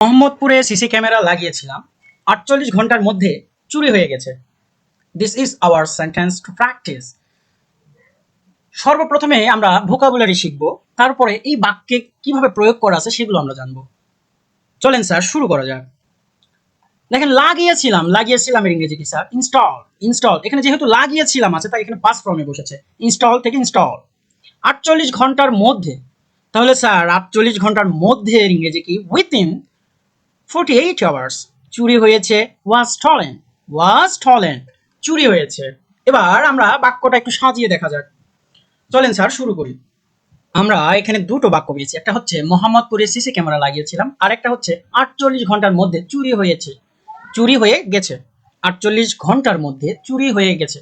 মোহাম্মদপুরে CC camera লাগিয়েছিলাম, ৪৮ ঘন্টার মধ্যে চুরি হয়ে গেছে। This is our sentence to practise. সর্বপ্রথমে আমরা ভোকাবুলারি শিখব, তারপরে এই বাক্যে কিভাবে প্রয়োগ করা আছে সেগুলো আমরা জানব। চলেন স্যার শুরু করা যাক। দেখেন লাগিয়েছিলাম, লাগিয়েছিলাম এর ইংরেজি কি স্যার? ইনস্টল। ইনস্টল এখানে যেহেতু লাগিয়েছিলাম আছে তাই এখানে পাস্ট ফর্মে বসেছে, ইনস্টল থেকে ইনস্টল। ৪৮ ঘন্টার মধ্যে, তাহলে স্যার ৪৮ ঘন্টার মধ্যে এর ইংরেজি কি? উইথিন 48 hours চুরি হয়েছে। was stolen, was stolen চুরি হয়েছে। এবার আমরা বাক্যটা একটু সাজিয়ে দেখা যাক। চলেন স্যার শুরু করি। আমরা এখানে দুটো বাক্য পেয়েছি, একটা হচ্ছে মোহাম্মদপুরে সিসি ক্যামেরা লাগিয়েছিলাম, আর একটা হচ্ছে ৪৮ ঘন্টার মধ্যে চুরি হয়েছে, চুরি হয়ে গেছে। ৪৮ ঘন্টার মধ্যে চুরি হয়ে গেছে।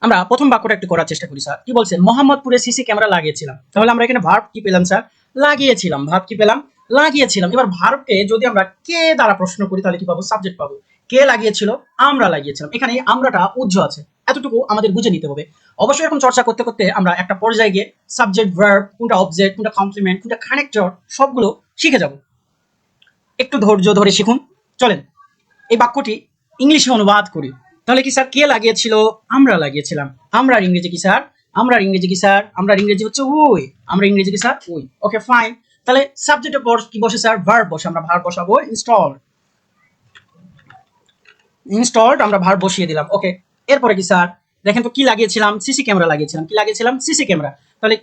আমরা প্রথম বাক্যটা একটু করার চেষ্টা করি। স্যার কি বলছেন? মোহাম্মদপুরে সিসি ক্যামেরা লাগিয়েছিলাম, তাহলে আমরা এখানে ভার্ব কি পেলাম স্যার? লাগিয়েছিলাম। ভার্ব কি পেলাম? লাগিয়েছিলাম। এবার ভার্বকে যদি আমরা কে দ্বারা প্রশ্ন করি তাহলে কি পাবো? সাবজেক্ট পাবো। কে লাগিয়েছিল? আমরা লাগিয়েছিলাম। এখানে আমরাটা উজ্জ্ব আছে, এতটুকু আমাদের বুঝে নিতে হবে। অবশ্যই এখন চর্চা করতে করতে আমরা একটা পর্যায়ে গিয়ে সাবজেক্ট, ভার্ব, কোনটা অবজেক্ট, কোনটা কমপ্লিমেন্ট, কোনটা কানেক্টর সবগুলো শিখে যাব। একটু ধৈর্য ধরে শিখুন। চলেন এই বাক্যটি ইংলিশে অনুবাদ করি। তাহলে কি স্যার কে লাগিয়েছিল? আমরা লাগিয়েছিলাম। আমরার ইংরেজি কি স্যার? আমরার ইংরেজি কি স্যার? আমরার ইংরেজি হচ্ছে উই। আমরা ইংরেজি কি স্যার? উই। Okay fine. তাহলে সাবজেক্টের পর কি বসে স্যার? ভার্ব বসে। আমরা ভার্ব বসাবো ইনস্টল। ইনস্টলড আমরা ভার্ব বসিয়ে দিলাম। ওকে, এরপরে কি স্যার? দেখেন তো কি লাগিয়েছিলাম? সিসি ক্যামেরা লাগিয়েছিলাম। কি লাগিয়েছিলাম? CC camera. তাহলে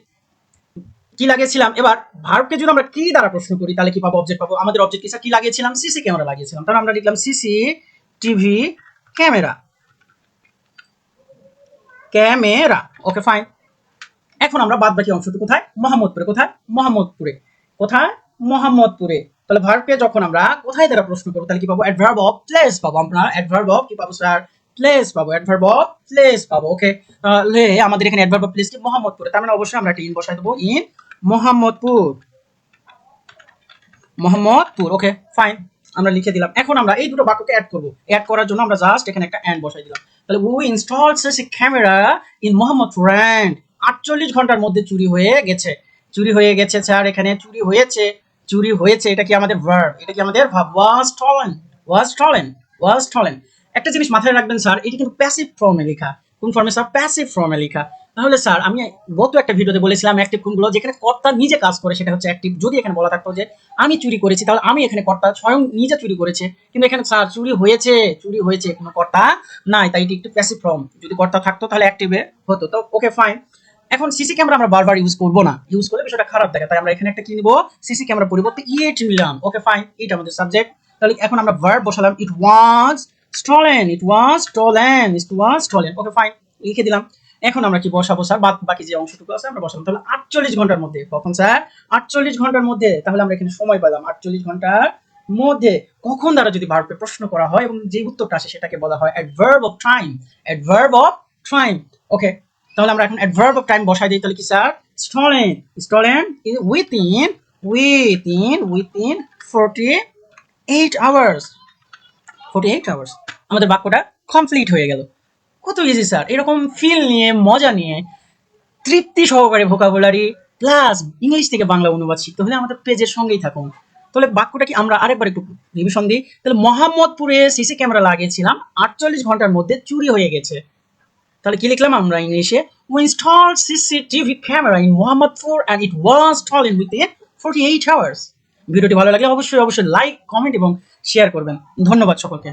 কি লাগিয়েছিলাম? এবার ভার্বকে যদি আমরা কি দ্বারা প্রশ্ন করি তাহলে কি পাবো? অবজেক্ট পাবো। আমাদের অবজেক্ট কি স্যার? কি লাগিয়েছিলাম? সিসি ক্যামেরা লাগিয়েছিলাম। তাহলে আমরা লিখলাম CC TV camera. Camera. Okay fine. এখন আমরা বাদ বাকি অংশটি কোথায়? মোহাম্মদপুরে। কোথায়? মোহাম্মদপুরে। কোথায়? মোহাম্মদপুরে। তাহলে ভার্বকে যখন আমরা কোথায় দ্বারা প্রশ্ন করব তাহলে কি পাবো? অ্যাডভার্ব অফ প্লেস পাবো। আমরা অ্যাডভার্ব অফ কি পাবো স্যার? প্লেস পাবো। অ্যাডভার্ব অফ প্লেস পাবো। ওকে, তাহলে আমাদের এখানে অ্যাডভার্ব অফ প্লেস কি? মোহাম্মদপুরে। তার মানে অবশ্যই আমরা একটা ইন বসাই দেবো। In Mohammadpur. Mohammadpur. Okay fine, আমরা লিখে দিলাম। এখন আমরা এই দুটো বাক্যকে অ্যাড করব। অ্যাড করার জন্য আমরা জাস্ট এখানে একটা এন্ড বসাই দিলাম। তাহলে we installed CC camera in Mohammadpur and ৪৮ ঘন্টার মধ্যে চুরি হয়ে গেছে। চুরি হয়ে গেছে স্যার, এখানে চুরি হয়েছে। চুরি হয়েছে এটা কি আমাদের ভার্ব? এটা কি আমাদের ভার্ব? ওয়াজ স্টলেন। ওয়াজ স্টলেন। ওয়াজ স্টলেন। একটা জিনিস মাথায় রাখবেন স্যার, এটা কিন্তু প্যাসিভ ফর্মে লেখা। কোন ফর্মে স্যার? প্যাসিভ ফর্মে লেখা। তাহলে স্যার আমি গত একটা ভিডিওতে বলেছিলাম অ্যাক্টিভ কোনগুলো, যেখানে কর্তা নিজে কাজ করে সেটা হচ্ছে অ্যাক্টিভ। যদি এখানে বলা থাকতো যে আমি চুরি করেছি তাহলে আমি এখানে কর্তা স্বয়ং নিজে চুরি করেছে, কিন্তু এখানে স্যার চুরি হয়েছে, চুরি হয়েছে, কোনো কর্তা নাই, তাই এটি একটু প্যাসিভ ফর্ম। যদি কর্তা থাকতো তাহলে অ্যাক্টিভে হতো। তো ওকে ফাইন। এখন সিসি ক্যামেরা আমরা বারবার ইউজ করবো না, ইউজ করলে বিষয়টা খারাপ দেখা, তাই আমরা এখানে একটা কি নিব? সিসি ক্যামেরা পরিবর্তে ইট নিলাম। ওকে ফাইন, এটা আমাদের সাবজেক্ট। তাহলে এখন আমরা ভার্ব বসালাম, ইট ওয়াজ স্টলেন। ইট ওয়াজ স্টলেন। ইট ওয়াজ স্টলেন। ওকে ফাইন, লিখে দিলাম। এখন আমরা কি বসাবো স্যার? বাকি যে অংশটুকু আছে আমরা বসাবো। তাহলে ৪৮ ঘন্টার মধ্যে। কখন স্যার? ৪৮ ঘন্টার মধ্যে। তাহলে আমরা এখানে সময় পেলাম ৪৮ ঘন্টার মধ্যে। কখন দ্বারা যদি ভার্বকে প্রশ্ন করা হয় এবং যে উত্তরটা আসে সেটাকে বলা হয় adverb of time. Adverb of time. Okay, তাহলে আমরা এখন অ্যাডভার্ব অফ টাইম বসাই দিই। তাহলে কি sir? Stolen. Stolen within 48 hours. 48 hours. আমাদের বাক্যটা কমপ্লিট হয়ে গেল। কত ইজি স্যার! এরকম ফিল নিয়ে, মজা নিয়ে, তৃপ্তি সহকারে ভোকাবুলারি প্লাস ইংলিশ থেকে বাংলা অনুবাদ শিখতে হলে আমাদের পেজের সঙ্গেই থাকুন। তাহলে বাক্যটা কি আমরা আরেকবার একটু রিভিশন দিই। তাহলে মোহাম্মদপুরে সিসি ক্যামেরা লাগিয়েছিলাম, ৪৮ ঘন্টার মধ্যে চুরি হয়ে গেছে। তাহলে কি লিখলাম আমরা ইংলিশে? We installed CCTV camera in Mohammadpur and it was stolen within 48 hours. ভিডিওটি ভালো লাগলে অবশ্যই লাইক, কমেন্ট এবং শেয়ার করবেন। ধন্যবাদ সকলকে।